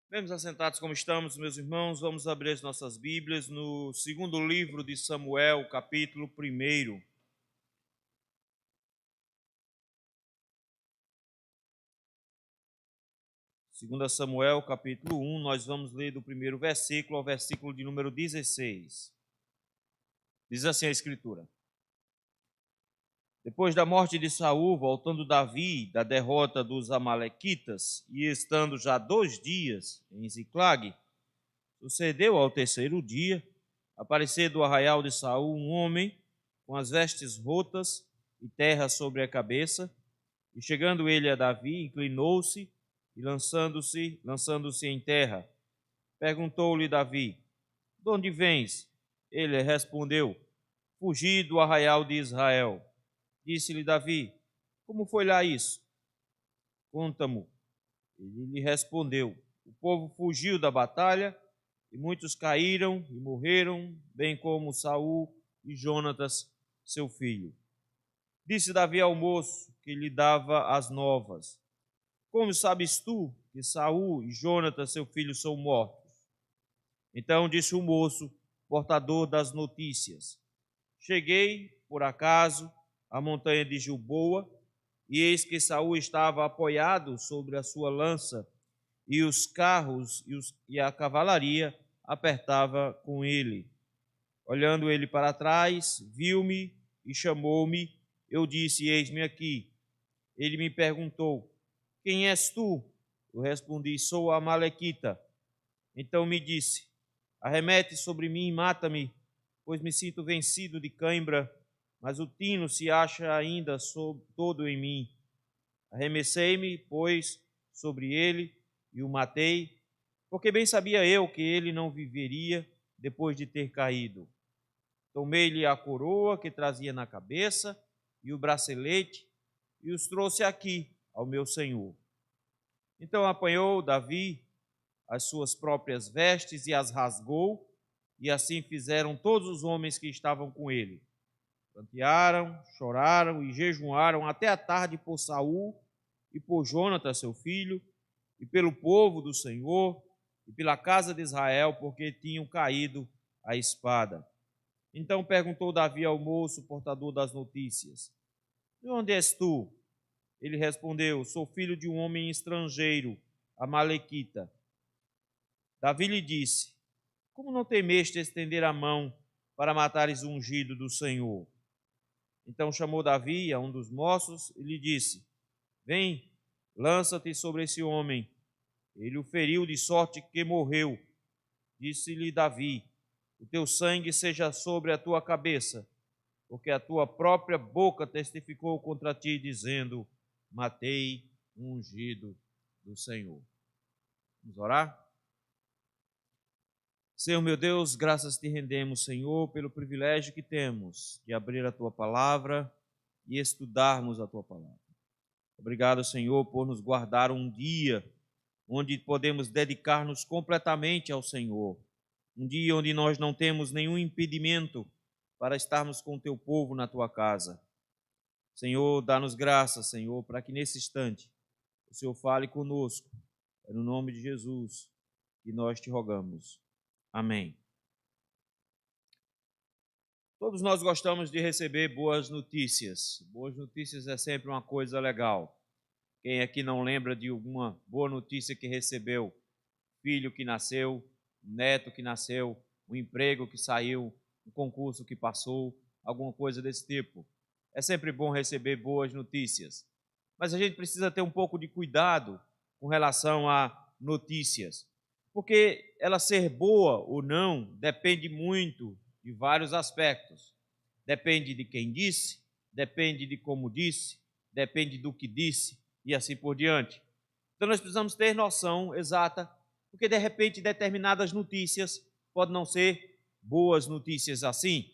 Mesmo assentados como estamos, meus irmãos, vamos abrir as nossas Bíblias no segundo livro de Samuel, capítulo 1. Segunda Samuel, capítulo 1, nós vamos ler do primeiro versículo ao versículo de número 16. Diz assim a Escritura: Depois da morte de Saul, voltando Davi da derrota dos amalequitas e estando já 2 dias em Ziclague, sucedeu ao terceiro dia aparecer do arraial de Saul um homem com as vestes rotas e terra sobre a cabeça, e chegando ele a Davi, inclinou-se e lançando-se em terra, perguntou-lhe Davi: De onde vens? Ele respondeu: Fugi do arraial de Israel. Disse-lhe Davi: Como foi lá isso? Conta-mo. Ele lhe respondeu: O povo fugiu da batalha, e muitos caíram e morreram, bem como Saul e Jonatas, seu filho. Disse Davi ao moço que lhe dava as novas: Como sabes tu que Saul e Jonatas, seu filho, são mortos? Então disse o moço, portador das notícias: Cheguei, por acaso, à montanha de Gilboa, e eis que Saul estava apoiado sobre a sua lança, e os carros e a cavalaria apertava com ele. Olhando ele para trás, viu-me e chamou-me. Eu disse: Eis-me aqui. Ele me perguntou: Quem és tu? Eu respondi: Sou a Amalequita. Então me disse: Arremete sobre mim e mata-me, pois me sinto vencido de cãibra, mas o tino se acha ainda todo em mim. Arremessei-me, pois, sobre ele e o matei, porque bem sabia eu que ele não viveria depois de ter caído. Tomei-lhe a coroa que trazia na cabeça e o bracelete e os trouxe aqui ao meu senhor. Então apanhou Davi as suas próprias vestes e as rasgou, e assim fizeram todos os homens que estavam com ele. Plantearam, choraram e jejuaram até a tarde por Saul e por Jonatas, seu filho, e pelo povo do Senhor, e pela casa de Israel, porque tinham caído a espada. Então perguntou Davi ao moço, portador das notícias: De onde és tu? Ele respondeu: Sou filho de um homem estrangeiro, amalequita. Davi lhe disse: Como não temeste estender a mão para matares o ungido do Senhor? Então chamou Davi a um dos moços e lhe disse: Vem, lança-te sobre esse homem. Ele o feriu de sorte que morreu. Disse-lhe Davi: O teu sangue seja sobre a tua cabeça, porque a tua própria boca testificou contra ti, dizendo: Matei o ungido do Senhor. Vamos orar? Senhor meu Deus, graças te rendemos, Senhor, pelo privilégio que temos de abrir a tua palavra e estudarmos a tua palavra. Obrigado, Senhor, por nos guardar um dia onde podemos dedicar-nos completamente ao Senhor. Um dia onde nós não temos nenhum impedimento para estarmos com o teu povo na tua casa. Senhor, dá-nos graça, Senhor, para que nesse instante o Senhor fale conosco. É no nome de Jesus que nós te rogamos. Amém. Todos nós gostamos de receber boas notícias. Boas notícias é sempre uma coisa legal. Quem aqui não lembra de alguma boa notícia que recebeu? Filho que nasceu, neto que nasceu, um emprego que saiu, um concurso que passou, alguma coisa desse tipo. É sempre bom receber boas notícias. Mas a gente precisa ter um pouco de cuidado com relação a notícias. Porque ela ser boa ou não depende muito de vários aspectos. Depende de quem disse, depende de como disse, depende do que disse e assim por diante. Então nós precisamos ter noção exata, porque de repente determinadas notícias podem não ser boas notícias assim.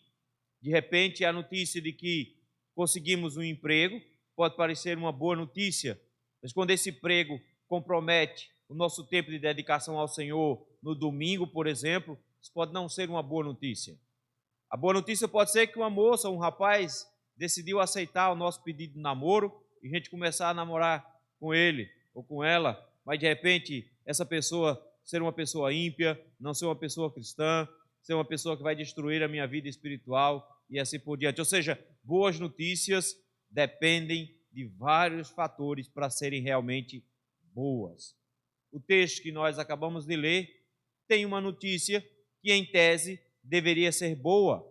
De repente a notícia de que conseguimos um emprego pode parecer uma boa notícia, mas quando esse emprego compromete o nosso tempo de dedicação ao Senhor no domingo, por exemplo, isso pode não ser uma boa notícia. A boa notícia pode ser que uma moça, um rapaz, decidiu aceitar o nosso pedido de namoro e a gente começar a namorar com ele ou com ela, mas de repente essa pessoa ser uma pessoa ímpia, não ser uma pessoa cristã, ser uma pessoa que vai destruir a minha vida espiritual e assim por diante. Ou seja, boas notícias dependem de vários fatores para serem realmente boas. O texto que nós acabamos de ler tem uma notícia que, em tese, deveria ser boa,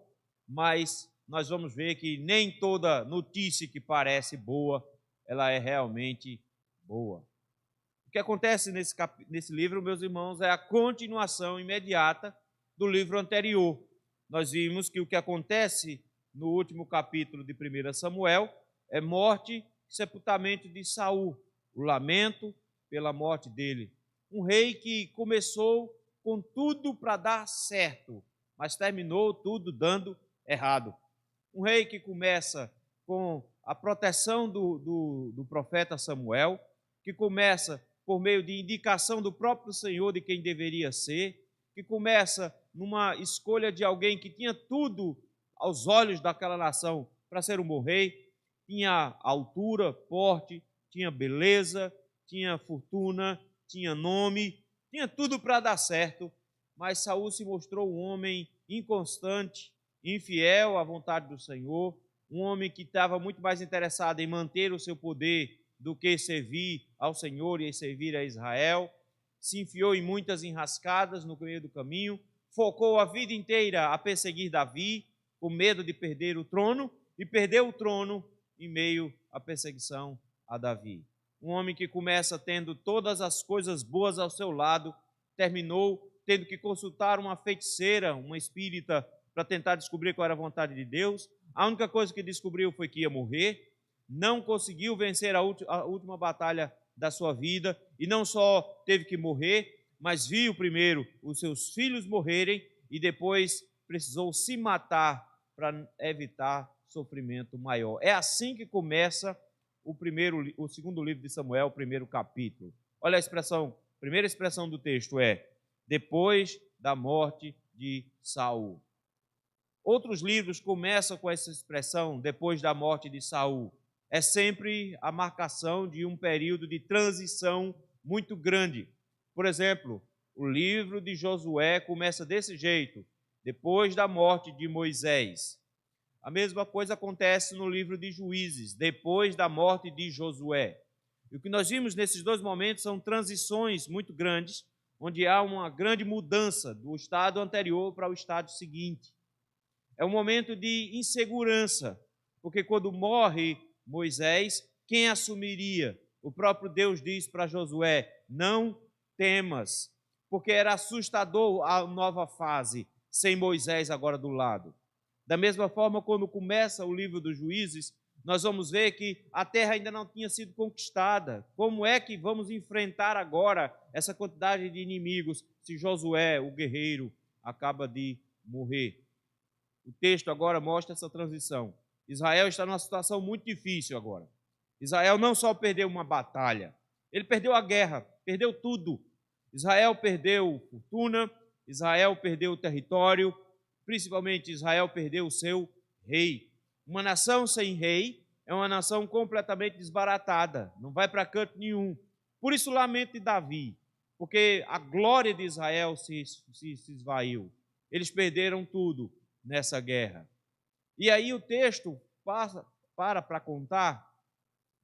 mas nós vamos ver que nem toda notícia que parece boa, ela é realmente boa. O que acontece nesse livro, meus irmãos, é a continuação imediata do livro anterior. Nós vimos que o que acontece no último capítulo de 1 Samuel é morte e sepultamento de Saul, o lamento pela morte dele. Um rei que começou com tudo para dar certo, mas terminou tudo dando errado. Um rei que começa com a proteção do profeta Samuel, que começa por meio de indicação do próprio Senhor de quem deveria ser, que começa numa escolha de alguém que tinha tudo aos olhos daquela nação para ser um bom rei, tinha altura, porte, tinha beleza, tinha fortuna, tinha nome, tinha tudo para dar certo, mas Saul se mostrou um homem inconstante, infiel à vontade do Senhor, um homem que estava muito mais interessado em manter o seu poder do que servir ao Senhor e servir a Israel, se enfiou em muitas enrascadas no meio do caminho, focou a vida inteira a perseguir Davi, com medo de perder o trono, e perdeu o trono em meio à perseguição a Davi. Um homem que começa tendo todas as coisas boas ao seu lado, terminou tendo que consultar uma feiticeira, uma espírita, para tentar descobrir qual era a vontade de Deus. A única coisa que descobriu foi que ia morrer, não conseguiu vencer a última batalha da sua vida, e não só teve que morrer, mas viu primeiro os seus filhos morrerem e depois precisou se matar para evitar sofrimento maior. É assim que começa o segundo livro de Samuel, o primeiro capítulo. Olha a primeira expressão do texto é: depois da morte de Saul. Outros livros começam com essa expressão, depois da morte de Saul. É sempre a marcação de um período de transição muito grande. Por exemplo, o livro de Josué começa desse jeito, depois da morte de Moisés. A mesma coisa acontece no livro de Juízes, depois da morte de Josué. E o que nós vimos nesses dois momentos são transições muito grandes, onde há uma grande mudança do estado anterior para o estado seguinte. É um momento de insegurança, porque quando morre Moisés, quem assumiria? O próprio Deus diz para Josué: não temas, porque era assustador a nova fase, sem Moisés agora do lado. Da mesma forma, quando começa o livro dos Juízes, nós vamos ver que a terra ainda não tinha sido conquistada. Como é que vamos enfrentar agora essa quantidade de inimigos se Josué, o guerreiro, acaba de morrer? O texto agora mostra essa transição. Israel está numa situação muito difícil agora. Israel não só perdeu uma batalha, ele perdeu a guerra, perdeu tudo. Israel perdeu fortuna, Israel perdeu o território, principalmente Israel perdeu o seu rei. Uma nação sem rei é uma nação completamente desbaratada, não vai para canto nenhum. Por isso lamento de Davi, porque a glória de Israel se esvaiu. Eles perderam tudo nessa guerra. E aí o texto para contar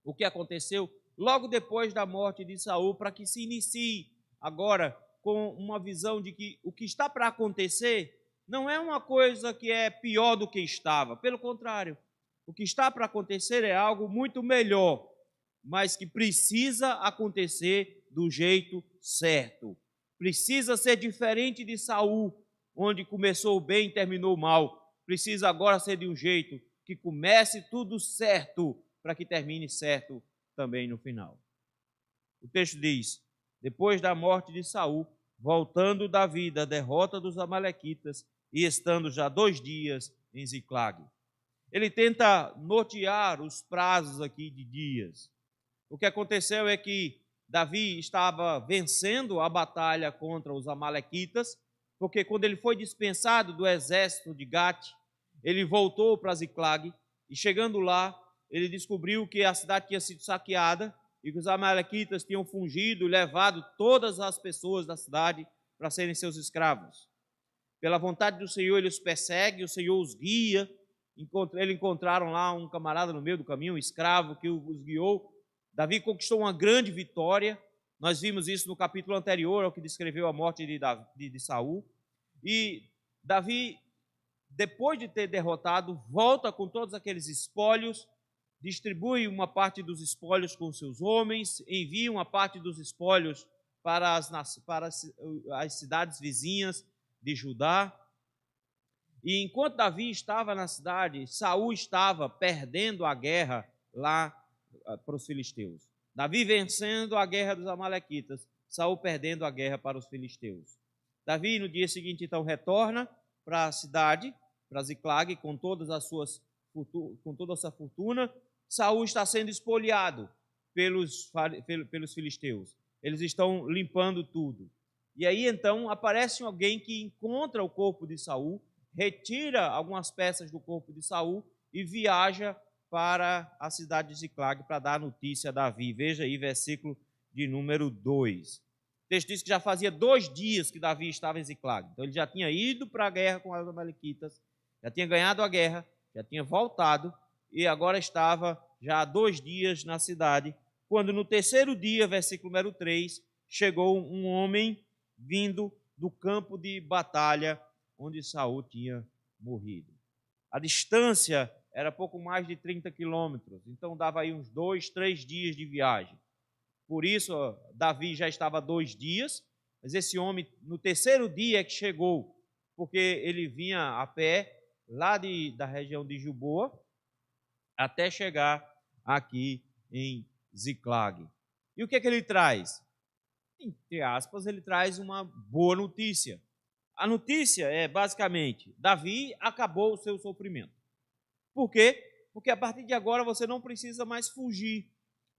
o que aconteceu logo depois da morte de Saul, para que se inicie agora com uma visão de que o que está para acontecer não é uma coisa que é pior do que estava. Pelo contrário, o que está para acontecer é algo muito melhor, mas que precisa acontecer do jeito certo. Precisa ser diferente de Saul, onde começou bem e terminou mal. Precisa agora ser de um jeito que comece tudo certo, para que termine certo também no final. O texto diz: depois da morte de Saul, voltando Davi da derrota dos amalequitas e estando já 2 dias em Ziclag. Ele tenta nortear os prazos aqui de dias. O que aconteceu é que Davi estava vencendo a batalha contra os amalequitas, porque quando ele foi dispensado do exército de Gate, ele voltou para Ziclag e chegando lá, ele descobriu que a cidade tinha sido saqueada e que os amalequitas tinham fugido e levado todas as pessoas da cidade para serem seus escravos. Pela vontade do Senhor, ele os persegue, o Senhor os guia. Eles encontraram lá um camarada no meio do caminho, um escravo que os guiou. Davi conquistou uma grande vitória. Nós vimos isso no capítulo anterior, ao que descreveu a morte de Saul. E Davi, depois de ter derrotado, volta com todos aqueles espólios, distribui uma parte dos espólios com seus homens, envia uma parte dos espólios para as cidades vizinhas de Judá. E enquanto Davi estava na cidade, Saul estava perdendo a guerra lá para os filisteus. Davi vencendo a guerra dos amalequitas, Saul perdendo a guerra para os filisteus. Davi, no dia seguinte, então, retorna para a cidade, para Ziclag, com toda a sua fortuna. Saul está sendo espoliado pelos filisteus. Eles estão limpando tudo. E aí, então, aparece alguém que encontra o corpo de Saul, retira algumas peças do corpo de Saul e viaja para a cidade de Ziclag para dar notícia a Davi. Veja aí, versículo de número 2. O texto diz que já fazia 2 dias que Davi estava em Ziclag. Então, ele já tinha ido para a guerra com os amalequitas, já tinha ganhado a guerra, já tinha voltado e agora estava já há 2 dias na cidade, quando no 3º dia, versículo número 3, chegou um homem vindo do campo de batalha onde Saul tinha morrido. A distância era pouco mais de 30 quilômetros, então dava aí uns 2, 3 dias de viagem. Por isso, Davi já estava há 2 dias, mas esse homem, no 3º dia que chegou, porque ele vinha a pé, lá da região de Gilboa, até chegar aqui em Ziclag. E o que ele traz? Entre aspas, ele traz uma boa notícia. A notícia é, basicamente, Davi acabou o seu sofrimento. Por quê? Porque a partir de agora você não precisa mais fugir,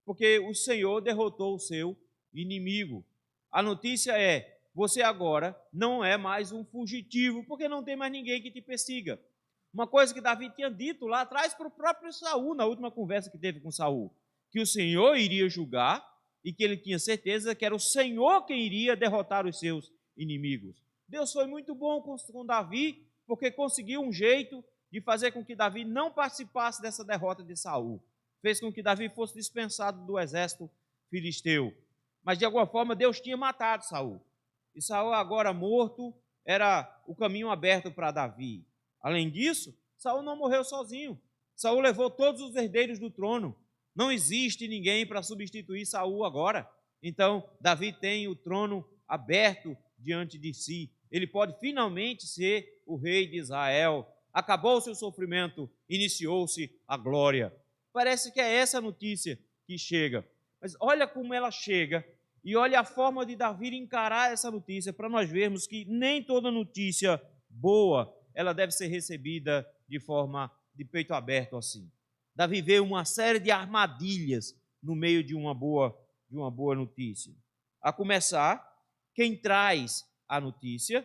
porque o Senhor derrotou o seu inimigo. A notícia é, você agora não é mais um fugitivo, porque não tem mais ninguém que te persiga. Uma coisa que Davi tinha dito lá atrás para o próprio Saul, na última conversa que teve com Saul, que o Senhor iria julgar e que ele tinha certeza que era o Senhor quem iria derrotar os seus inimigos. Deus foi muito bom com Davi, porque conseguiu um jeito de fazer com que Davi não participasse dessa derrota de Saul. Fez com que Davi fosse dispensado do exército filisteu. Mas, de alguma forma, Deus tinha matado Saul. E Saul, agora morto, era o caminho aberto para Davi. Além disso, Saul não morreu sozinho. Saul levou todos os herdeiros do trono. Não existe ninguém para substituir Saul agora. Então, Davi tem o trono aberto diante de si. Ele pode finalmente ser o rei de Israel. Acabou o seu sofrimento, iniciou-se a glória. Parece que é essa a notícia que chega. Mas olha como ela chega e olha a forma de Davi encarar essa notícia para nós vermos que nem toda notícia boa ela deve ser recebida de forma de peito aberto assim. Davi vê uma série de armadilhas no meio de uma boa notícia. A começar, quem traz a notícia.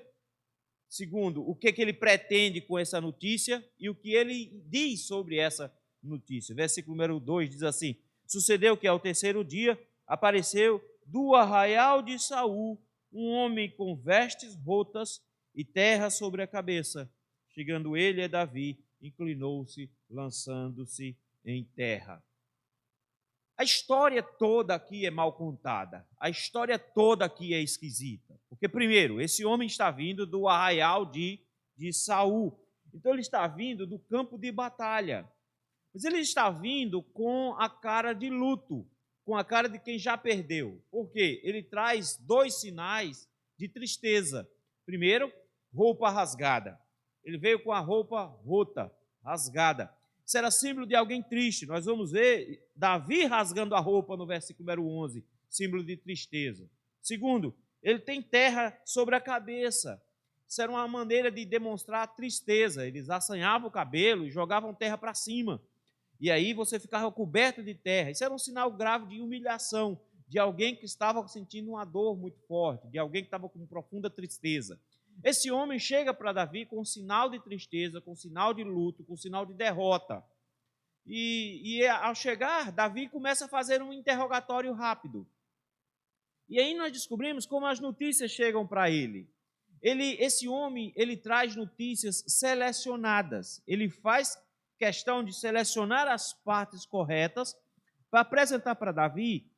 Segundo, o que ele pretende com essa notícia e o que ele diz sobre essa notícia. Versículo número 2 diz assim: sucedeu que ao 3º dia apareceu do arraial de Saul um homem com vestes rotas e terra sobre a cabeça. Chegando ele a Davi, inclinou-se, lançando-se em terra. A história toda aqui é mal contada. A história toda aqui é esquisita. Porque, primeiro, esse homem está vindo do arraial de Saul. Então, ele está vindo do campo de batalha. Mas ele está vindo com a cara de luto, com a cara de quem já perdeu. Por quê? Ele traz 2 sinais de tristeza. Primeiro, roupa rasgada. Ele veio com a roupa rota, rasgada. Isso era símbolo de alguém triste. Nós vamos ver Davi rasgando a roupa no versículo número 11, símbolo de tristeza. Segundo, ele tem terra sobre a cabeça. Isso era uma maneira de demonstrar tristeza. Eles assanhavam o cabelo e jogavam terra para cima. E aí você ficava coberto de terra. Isso era um sinal grave de humilhação, de alguém que estava sentindo uma dor muito forte, de alguém que estava com profunda tristeza. Esse homem chega para Davi com um sinal de tristeza, com um sinal de luto, com um sinal de derrota. E ao chegar, Davi começa a fazer um interrogatório rápido. E aí nós descobrimos como as notícias chegam para ele. Esse homem, ele traz notícias selecionadas. Ele faz questão de selecionar as partes corretas para apresentar para Davi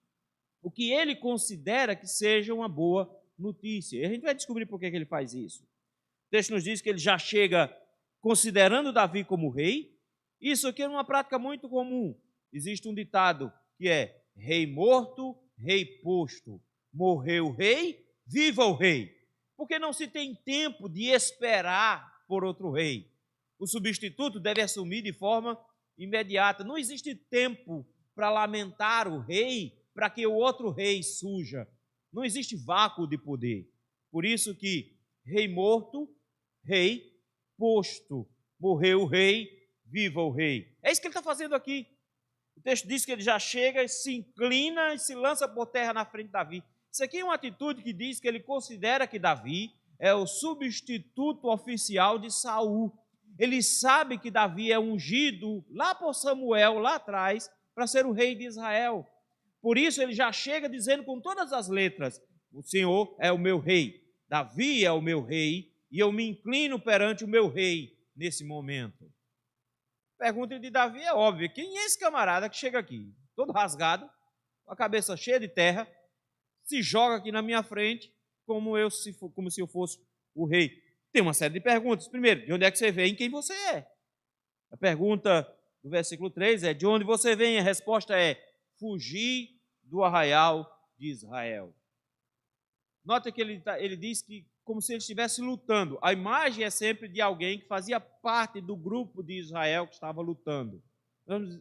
o que ele considera que seja uma boa notícia. E a gente vai descobrir por que ele faz isso. O texto nos diz que ele já chega considerando Davi como rei. Isso aqui é uma prática muito comum. Existe um ditado que é: rei morto, rei posto. Morreu o rei, viva o rei. Porque não se tem tempo de esperar por outro rei. O substituto deve assumir de forma imediata. Não existe tempo para lamentar o rei para que o outro rei surja. Não existe vácuo de poder. Por isso que rei morto, rei posto. Morreu o rei, viva o rei. É isso que ele está fazendo aqui. O texto diz que ele já chega, se inclina e se lança por terra na frente de Davi. Isso aqui é uma atitude que diz que ele considera que Davi é o substituto oficial de Saul. Ele sabe que Davi é ungido lá por Samuel, lá atrás, para ser o rei de Israel. Por isso ele já chega dizendo com todas as letras: o Senhor é o meu rei, Davi é o meu rei, e eu me inclino perante o meu rei nesse momento. A pergunta de Davi é óbvia: quem é esse camarada que chega aqui, todo rasgado, com a cabeça cheia de terra, se joga aqui na minha frente como se eu fosse o rei? Tem uma série de perguntas. Primeiro, de onde é que você vem e quem você é? A pergunta do versículo 3 é: de onde você vem? A resposta é: fugi do arraial de Israel. Nota que ele diz que como se ele estivesse lutando. A imagem é sempre de alguém que fazia parte do grupo de Israel que estava lutando.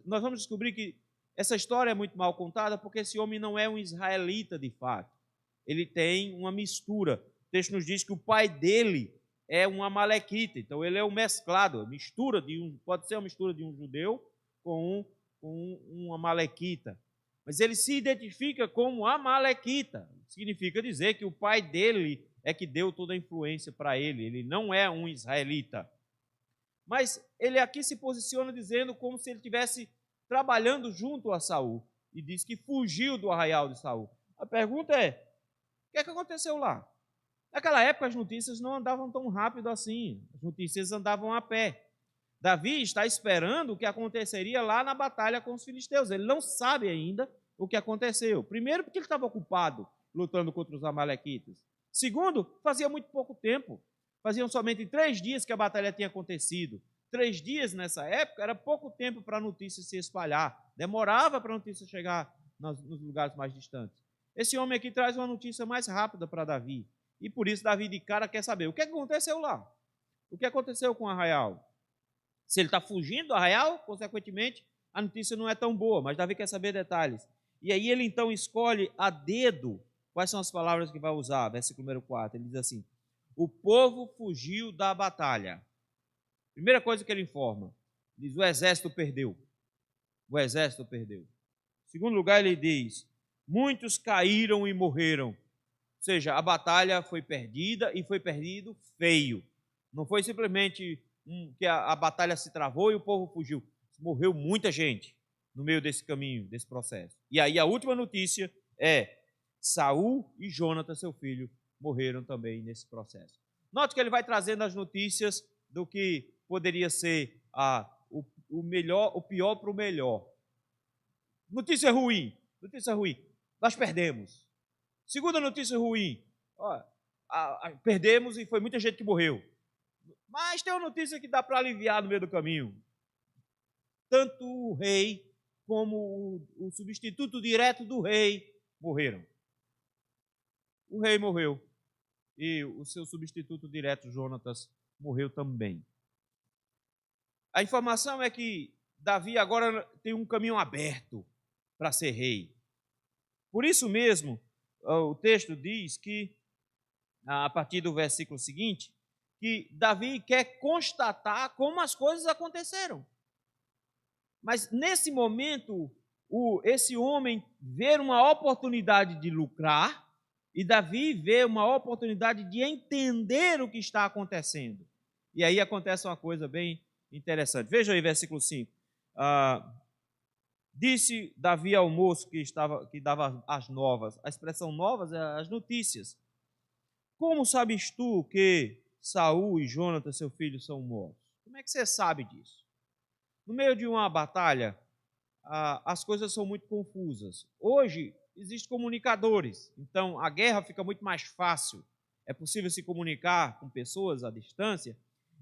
Nós vamos descobrir que essa história é muito mal contada porque esse homem não é um israelita de fato. Ele tem uma mistura. O texto nos diz que o pai dele é um amalequita, então ele é um mesclado, pode ser uma mistura de um judeu com um amalequita. Mas ele se identifica como amalequita. Significa dizer que o pai dele é que deu toda a influência para ele. Ele não é um israelita. Mas ele aqui se posiciona dizendo como se ele estivesse trabalhando junto a Saul. E diz que fugiu do arraial de Saul. A pergunta é: o que é que aconteceu lá? Naquela época as notícias não andavam tão rápido assim. As notícias andavam a pé. Davi está esperando o que aconteceria lá na batalha com os filisteus. Ele não sabe ainda o que aconteceu. Primeiro, porque ele estava ocupado lutando contra os amalequitas. Segundo, fazia muito pouco tempo. Faziam somente 3 dias que a batalha tinha acontecido. 3 dias nessa época era pouco tempo para a notícia se espalhar. Demorava para a notícia chegar nos lugares mais distantes. Esse homem aqui traz uma notícia mais rápida para Davi. E por isso Davi de cara quer saber o que aconteceu lá. O que aconteceu com o arraial? Se ele está fugindo do arraial, consequentemente, a notícia não é tão boa, mas Davi quer saber detalhes. E aí ele então escolhe a dedo quais são as palavras que vai usar. Versículo número 4, ele diz assim: o povo fugiu da batalha. Primeira coisa que ele informa, diz: o exército perdeu. O exército perdeu. Segundo lugar, ele diz: muitos caíram e morreram. Ou seja, a batalha foi perdida e foi perdido feio. Não foi simplesmente que a batalha se travou e o povo fugiu. Morreu muita gente no meio desse caminho, desse processo. E aí a última notícia é: Saul e Jonatas, seu filho, morreram também nesse processo. Note que ele vai trazendo as notícias do que poderia ser o pior para o melhor. Notícia ruim. Nós perdemos. Segunda notícia ruim. Perdemos e foi muita gente que morreu. Mas tem uma notícia que dá para aliviar no meio do caminho. Tanto o rei como o substituto direto do rei morreram. O rei morreu e o seu substituto direto, Jonatas, morreu também. A informação é que Davi agora tem um caminho aberto para ser rei. Por isso mesmo, o texto diz que, a partir do versículo seguinte, que Davi quer constatar como as coisas aconteceram. Mas nesse momento, esse homem vê uma oportunidade de lucrar e Davi vê uma oportunidade de entender o que está acontecendo. E aí acontece uma coisa bem interessante. Veja aí, versículo 5. Disse Davi ao moço que dava as novas, a expressão novas é as notícias. Como sabes tu que Saul e Jonathan, seu filho, são mortos? Como é que você sabe disso? No meio de uma batalha, as coisas são muito confusas. Hoje, existem comunicadores, então a guerra fica muito mais fácil. É possível se comunicar com pessoas à distância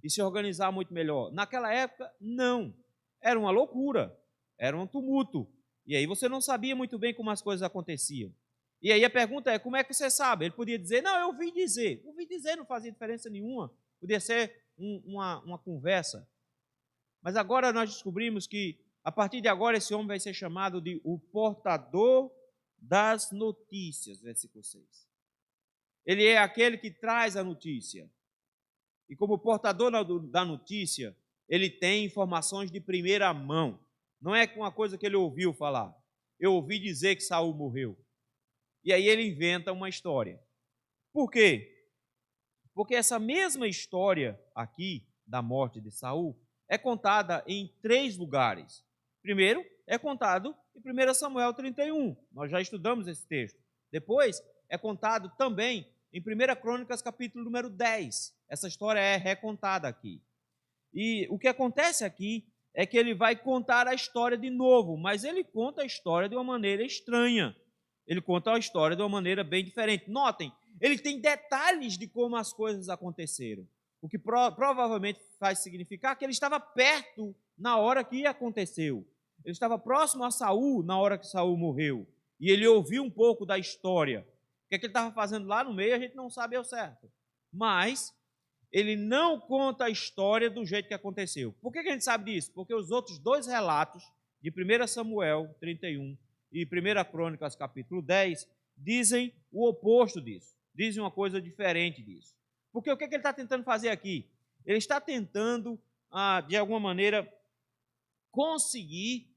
e se organizar muito melhor. Naquela época, não. Era uma loucura, era um tumulto. E aí você não sabia muito bem como as coisas aconteciam. E aí a pergunta é, como é que você sabe? Ele podia dizer, não, eu ouvi dizer. Ouvi dizer não fazia diferença nenhuma. Podia ser uma conversa. Mas agora nós descobrimos que, a partir de agora, esse homem vai ser chamado de o portador das notícias, versículo 6. Ele é aquele que traz a notícia. E como portador da notícia, ele tem informações de primeira mão. Não é uma coisa que ele ouviu falar. Eu ouvi dizer que Saul morreu. E aí ele inventa uma história. Por quê? Porque essa mesma história aqui, da morte de Saul, é contada em 3 lugares. Primeiro, é contado em 1 Samuel 31. Nós já estudamos esse texto. Depois, é contado também em 1 Crônicas, capítulo número 10. Essa história é recontada aqui. E o que acontece aqui é que ele vai contar a história de novo, mas ele conta a história de uma maneira estranha. Ele conta a história de uma maneira bem diferente. Notem, ele tem detalhes de como as coisas aconteceram, o que provavelmente faz significar que ele estava perto na hora que aconteceu. Ele estava próximo a Saul na hora que Saul morreu. E ele ouviu um pouco da história. O que ele estava fazendo lá no meio, a gente não sabe ao certo. Mas ele não conta a história do jeito que aconteceu. Por que a gente sabe disso? Porque os outros 2 relatos, de 1 Samuel 31 e 1 Crônicas, capítulo 10, dizem o oposto disso. Dizem uma coisa diferente disso. Porque o que ele está tentando fazer aqui? Ele está tentando, de alguma maneira, conseguir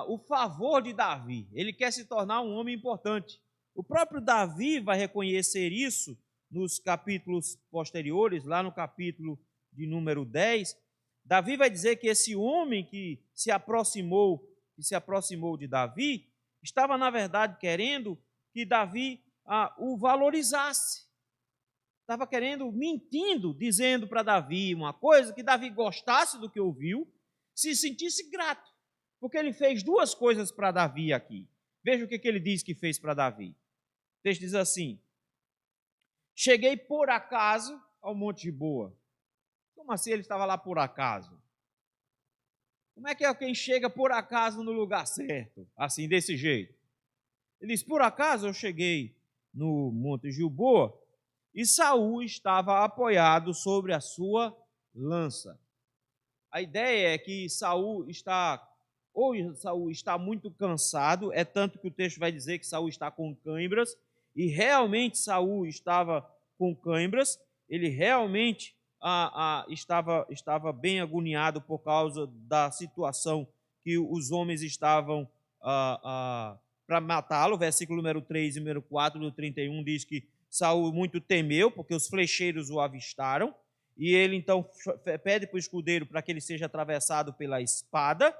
o favor de Davi. Ele quer se tornar um homem importante. O próprio Davi vai reconhecer isso nos capítulos posteriores, lá no capítulo de número 10. Davi vai dizer que esse homem que se aproximou de Davi, estava, na verdade, querendo que Davi o valorizasse. Estava querendo, mentindo, dizendo para Davi uma coisa, que Davi gostasse do que ouviu, se sentisse grato. Porque ele fez 2 coisas para Davi aqui. Veja o que ele diz que fez para Davi. O texto diz assim: cheguei por acaso ao Monte Giboa. Como assim ele estava lá por acaso? Como é que quem chega por acaso no lugar certo? Assim, desse jeito. Ele diz, por acaso eu cheguei no Monte Gilboa e Saul estava apoiado sobre a sua lança. A ideia é que Saul está muito cansado, é tanto que o texto vai dizer que Saul está com cãibras, e realmente Saul estava com cãibras, ele realmente estava bem agoniado por causa da situação que os homens estavam para matá-lo. Versículo número 3 e número 4 do 31 diz que Saul muito temeu, porque os flecheiros o avistaram, e ele então pede para o escudeiro para que ele seja atravessado pela espada,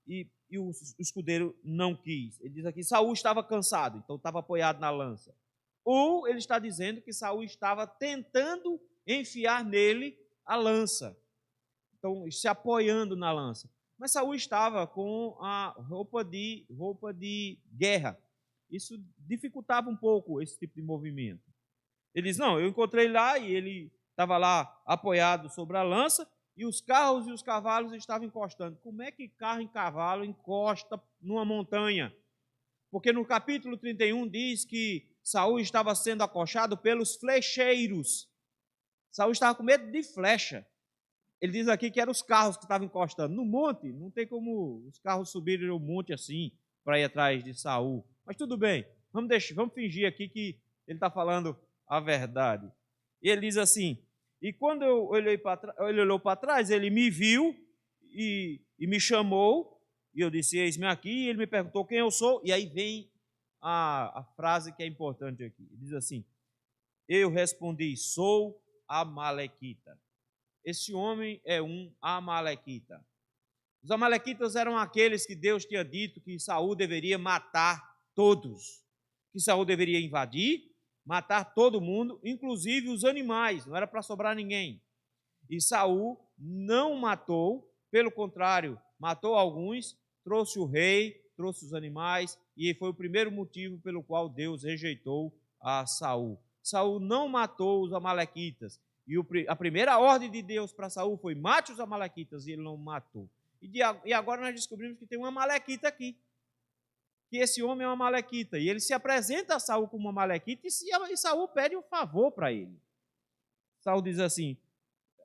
e o escudeiro não quis. Ele diz aqui, Saul estava cansado, então estava apoiado na lança. Ou ele está dizendo que Saul estava tentando enfiar nele a lança, então se apoiando na lança. Mas Saul estava com a roupa de guerra. Isso dificultava um pouco esse tipo de movimento. Ele diz, não, eu encontrei lá e ele estava lá apoiado sobre a lança e os carros e os cavalos estavam encostando. Como é que carro e cavalo encosta numa montanha? Porque no capítulo 31 diz que Saul estava sendo acochado pelos flecheiros. Saul estava com medo de flecha. Ele diz aqui que eram os carros que estavam encostando. No monte, não tem como os carros subirem o monte assim para ir atrás de Saul. Mas tudo bem, vamos fingir aqui que ele está falando a verdade. E ele diz assim, e quando ele olhou para trás, ele me viu e me chamou, e eu disse, eis-me aqui, e ele me perguntou quem eu sou, e aí vem a frase que é importante aqui. Ele diz assim, eu respondi, sou amalequita. Esse homem é um amalequita. Os amalequitas eram aqueles que Deus tinha dito que Saul deveria matar todos, que Saul deveria invadir, matar todo mundo, inclusive os animais, não era para sobrar ninguém. E Saul não matou, pelo contrário, matou alguns, trouxe o rei, trouxe os animais, e foi o primeiro motivo pelo qual Deus rejeitou a Saul. Saul não matou os amalequitas, e a primeira ordem de Deus para Saul foi: mate os amalequitas, e ele não matou. E agora nós descobrimos que tem um amalequita aqui, que esse homem é um amalequita, e ele se apresenta a Saul como um amalequita, e Saul pede um favor para ele. Saul diz assim: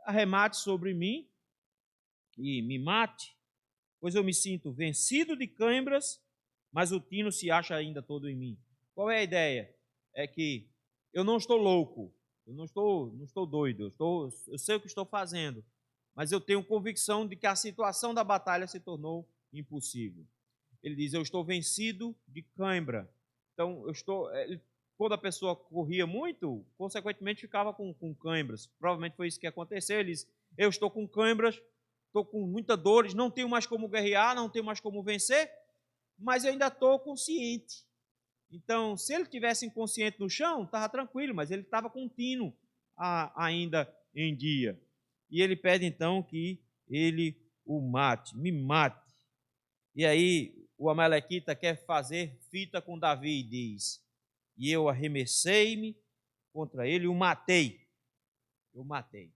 arremate sobre mim e me mate, pois eu me sinto vencido de cãibras, mas o tino se acha ainda todo em mim. Qual é a ideia? É que eu não estou louco, eu não estou doido, eu sei o que estou fazendo, mas eu tenho convicção de que a situação da batalha se tornou impossível. Ele diz: eu estou vencido de cãibra. Então, quando a pessoa corria muito, consequentemente ficava com cãibras. Provavelmente foi isso que aconteceu. Ele diz: eu estou com cãibras, estou com muitas dores, não tenho mais como guerrear, não tenho mais como vencer, mas eu ainda estou consciente. Então, se ele tivesse inconsciente no chão, estava tranquilo, mas ele estava com um tino ainda em dia. E ele pede então que ele o mate, me mate. E aí o amalequita quer fazer fita com Davi e diz: e eu arremessei-me contra ele e o matei. Eu matei.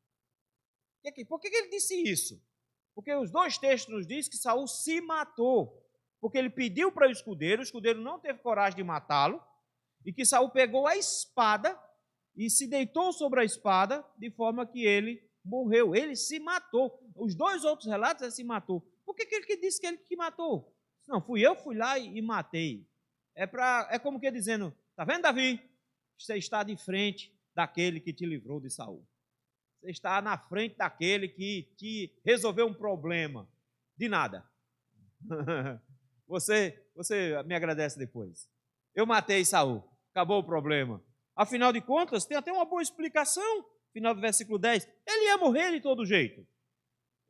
Por que ele disse isso? Porque os dois textos nos dizem que Saul se matou, porque ele pediu para o escudeiro não teve coragem de matá-lo, e que Saul pegou a espada e se deitou sobre a espada, de forma que ele morreu. Ele se matou. Os dois outros relatos, ele se matou. Por que ele disse que ele que matou? Não, fui lá e matei. É como que dizendo: está vendo, Davi? Você está de frente daquele que te livrou de Saul. Você está na frente daquele que te resolveu um problema. De nada. Você me agradece depois. Eu matei Saul. Acabou o problema. Afinal de contas, tem até uma boa explicação. Final do versículo 10. Ele ia morrer de todo jeito.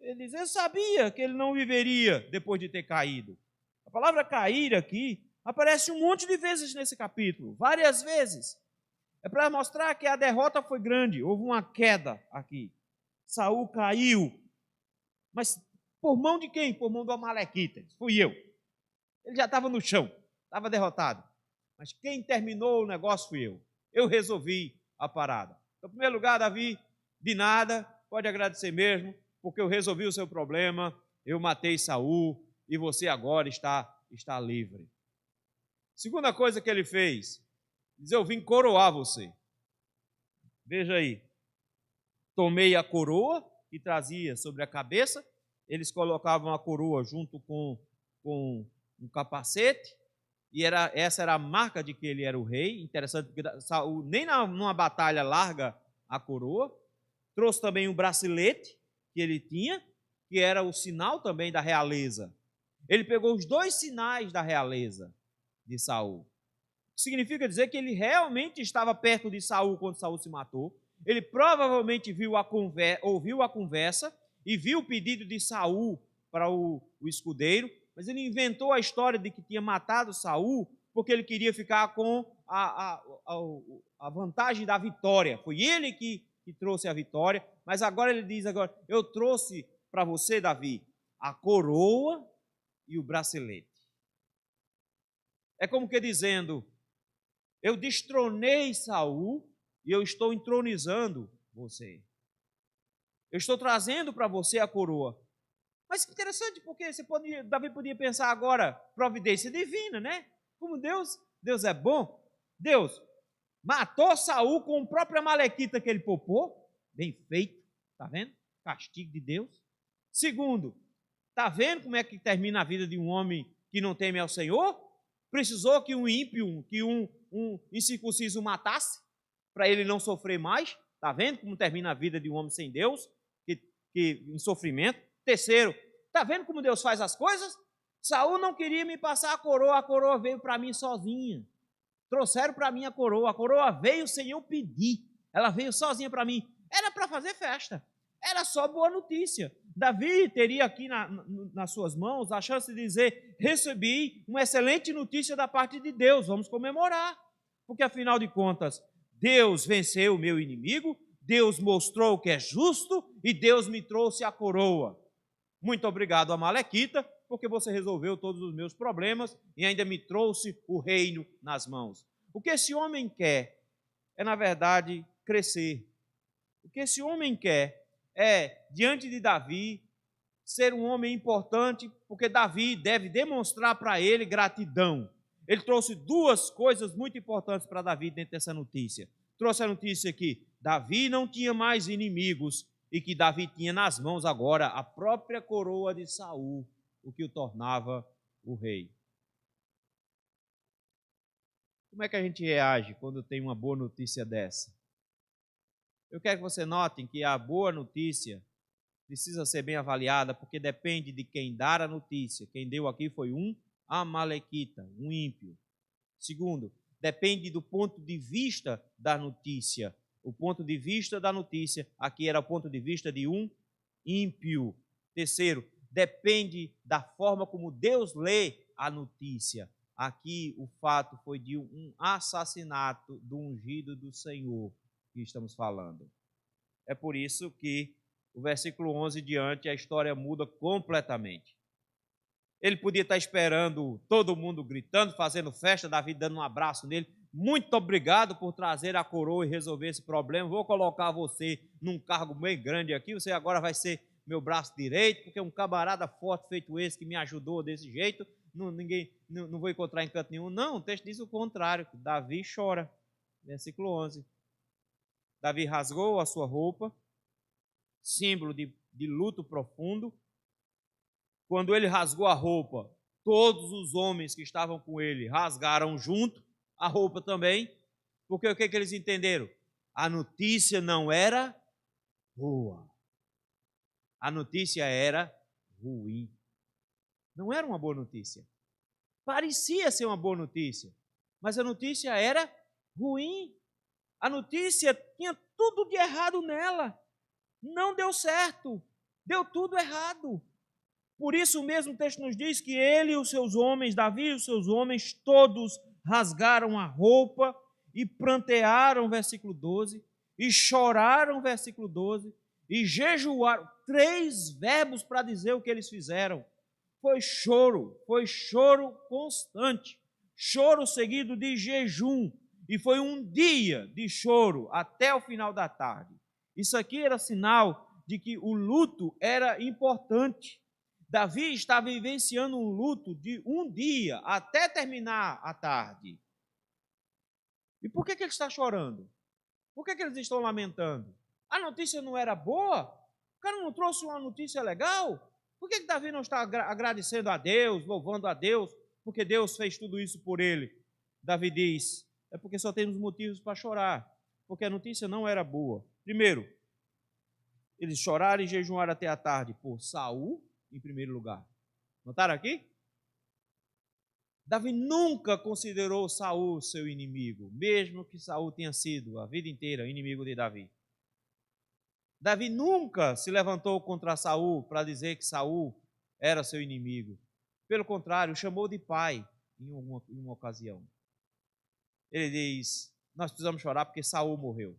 Ele diz: eu sabia que ele não viveria depois de ter caído. A palavra cair aqui aparece um monte de vezes nesse capítulo, várias vezes. É para mostrar que a derrota foi grande, houve uma queda aqui. Saul caiu. Mas por mão de quem? Por mão do amalequita. Fui eu. Ele já estava no chão, estava derrotado. Mas quem terminou o negócio fui eu. Eu resolvi a parada. Então, em primeiro lugar, Davi, de nada, pode agradecer mesmo, porque eu resolvi o seu problema, eu matei Saul e você agora está livre. Segunda coisa que ele fez, diz: eu vim coroar você. Veja aí, tomei a coroa que trazia sobre a cabeça, eles colocavam a coroa junto com um capacete, e essa era a marca de que ele era o rei. Interessante, porque Saul nem numa batalha larga a coroa. Trouxe também um bracelete que ele tinha, que era o sinal também da realeza. Ele pegou os dois sinais da realeza de Saul. Significa dizer que ele realmente estava perto de Saul quando Saul se matou. Ele provavelmente ouviu a conversa e viu o pedido de Saul para o escudeiro, mas ele inventou a história de que tinha matado Saul porque ele queria ficar com a vantagem da vitória. Foi ele que trouxe a vitória, mas agora ele diz: eu trouxe para você, Davi, a coroa e o bracelete. É como que dizendo: eu destronei Saul e eu estou entronizando você. Eu estou trazendo para você a coroa. Mas que interessante, porque Davi podia pensar agora: providência divina, né? Como Deus é bom. Deus matou Saul com o próprio amalequita que ele poupou. Bem feito, está vendo? Castigo de Deus. Segundo, está vendo como é que termina a vida de um homem que não teme ao Senhor? Precisou que um ímpio, que um incircunciso matasse, para ele não sofrer mais. Está vendo como termina a vida de um homem sem Deus, que em sofrimento? Terceiro, está vendo como Deus faz as coisas? Saul não queria me passar a coroa veio para mim sozinha. Trouxeram para mim a coroa veio sem eu pedir. Ela veio sozinha para mim. Era para fazer festa. Era só boa notícia. Davi teria aqui nas suas mãos a chance de dizer: recebi uma excelente notícia da parte de Deus, vamos comemorar. Porque afinal de contas, Deus venceu o meu inimigo, Deus mostrou que é justo e Deus me trouxe a coroa. Muito obrigado, Amalequita, porque você resolveu todos os meus problemas e ainda me trouxe o reino nas mãos. O que esse homem quer é, na verdade, crescer. O que esse homem quer é, diante de Davi, ser um homem importante, porque Davi deve demonstrar para ele gratidão. Ele trouxe duas coisas muito importantes para Davi dentro dessa notícia. Trouxe a notícia que Davi não tinha mais inimigos e que Davi tinha nas mãos agora a própria coroa de Saul, o que o tornava o rei. Como é que a gente reage quando tem uma boa notícia dessa? Eu quero que você notem que a boa notícia precisa ser bem avaliada, porque depende de quem dar a notícia. Quem deu aqui foi um amalequita, um ímpio. Segundo, depende do ponto de vista da notícia. O ponto de vista da notícia aqui era o ponto de vista de um ímpio. Terceiro, depende da forma como Deus lê a notícia. Aqui o fato foi de um assassinato do ungido do Senhor que estamos falando. É por isso que o versículo 11 diante, a história muda completamente. Ele podia estar esperando todo mundo gritando, fazendo festa, Davi dando um abraço nele. Muito obrigado por trazer a coroa e resolver esse problema. Vou colocar você num cargo bem grande aqui. Você agora vai ser meu braço direito, porque um camarada forte feito esse que me ajudou desse jeito, não vou encontrar em canto nenhum. Não, o texto diz o contrário. Davi chora. Versículo 11. Davi rasgou a sua roupa, símbolo de luto profundo. Quando ele rasgou a roupa, todos os homens que estavam com ele rasgaram junto a roupa também, porque o que eles entenderam? A notícia não era boa. A notícia era ruim. Não era uma boa notícia. Parecia ser uma boa notícia, mas a notícia era ruim. A notícia tinha tudo de errado nela. Não deu certo. Deu tudo errado. Por isso mesmo o texto nos diz que ele e os seus homens, Davi e os seus homens, todos rasgaram a roupa e prantearam, versículo 12, e choraram, versículo 12, e jejuaram. 3 verbos para dizer o que eles fizeram. Foi choro constante, choro seguido de jejum, e foi um dia de choro até o final da tarde. Isso aqui era sinal de que o luto era importante. Davi está vivenciando um luto de um dia até terminar a tarde. E por que ele está chorando? Por que eles estão lamentando? A notícia não era boa? O cara não trouxe uma notícia legal? Por que Davi não está agradecendo a Deus, louvando a Deus, porque Deus fez tudo isso por ele? Davi diz, é porque só temos motivos para chorar, porque a notícia não era boa. Primeiro, eles choraram e jejuaram até a tarde por Saul, em primeiro lugar. Notaram aqui? Davi nunca considerou Saul seu inimigo, mesmo que Saul tenha sido a vida inteira inimigo de Davi. Davi nunca se levantou contra Saul para dizer que Saul era seu inimigo. Pelo contrário, chamou de pai em uma ocasião. Ele diz, nós precisamos chorar porque Saul morreu.